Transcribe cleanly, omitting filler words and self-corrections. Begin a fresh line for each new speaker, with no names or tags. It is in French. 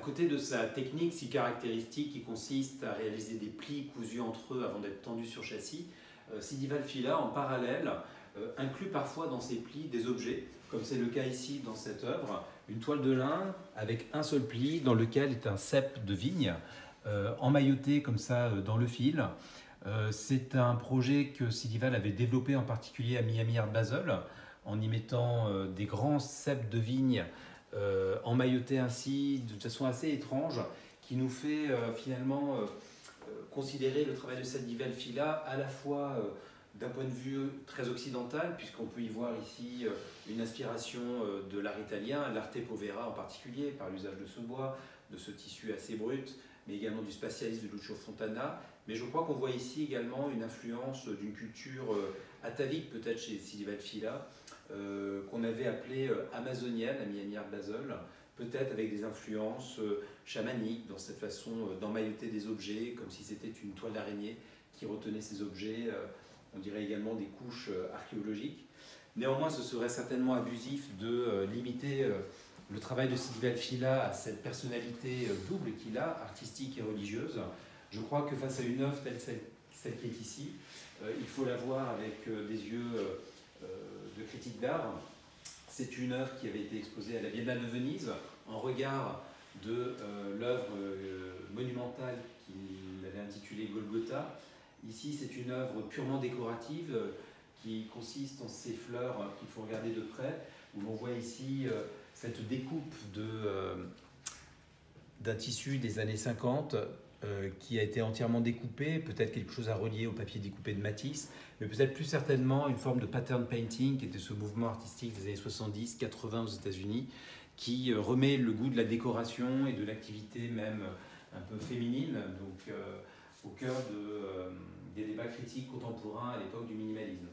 côté de sa technique si caractéristique qui consiste à réaliser des plis cousus entre eux avant d'être tendus sur châssis, Sidi Valfila, en parallèle, inclut parfois dans ses plis des objets, comme c'est le cas ici dans cette œuvre, une toile de lin avec un seul pli dans lequel est un cep de vigne, emmailloté comme ça dans le fil. C'est un projet que Sidi Val avait développé en particulier à Miami Art Basel, en y mettant des grands ceps de vigne emmaillotés ainsi de façon assez étrange, qui nous fait finalement considérer le travail de Sidi Valfila à la fois d'un point de vue très occidental, puisqu'on peut y voir ici une inspiration de l'art italien, l'arte povera en particulier, par l'usage de ce bois, de ce tissu assez brut, mais également du spatialisme de Lucio Fontana. Mais je crois qu'on voit ici également une influence d'une culture atavique, peut-être chez Sidi Valfila, qu'on avait appelée amazonienne à Miami Art Basel, peut-être avec des influences chamaniques dans cette façon d'emmailloter des objets, comme si c'était une toile d'araignée qui retenait ces objets, on dirait également des couches archéologiques. Néanmoins, ce serait certainement abusif de limiter le travail de Sidi Valfila à cette personnalité double qu'il a, artistique et religieuse. Je crois que face à une œuvre telle celle qui est ici, il faut la voir avec des yeux de critique d'art. C'est une œuvre qui avait été exposée à la Biennale de Venise en regard de l'œuvre monumentale qu'il avait intitulée Golgotha. Ici, c'est une œuvre purement décorative qui consiste en ces fleurs qu'il faut regarder de près, où l'on voit ici cette découpe d'un tissu des années 50 qui a été entièrement découpé, peut-être quelque chose à relier au papier découpé de Matisse, mais peut-être plus certainement une forme de pattern painting, qui était ce mouvement artistique des années 70-80 aux États-Unis, qui remet le goût de la décoration et de l'activité même un peu féminine, donc au cœur des débats critiques contemporains à l'époque du minimalisme.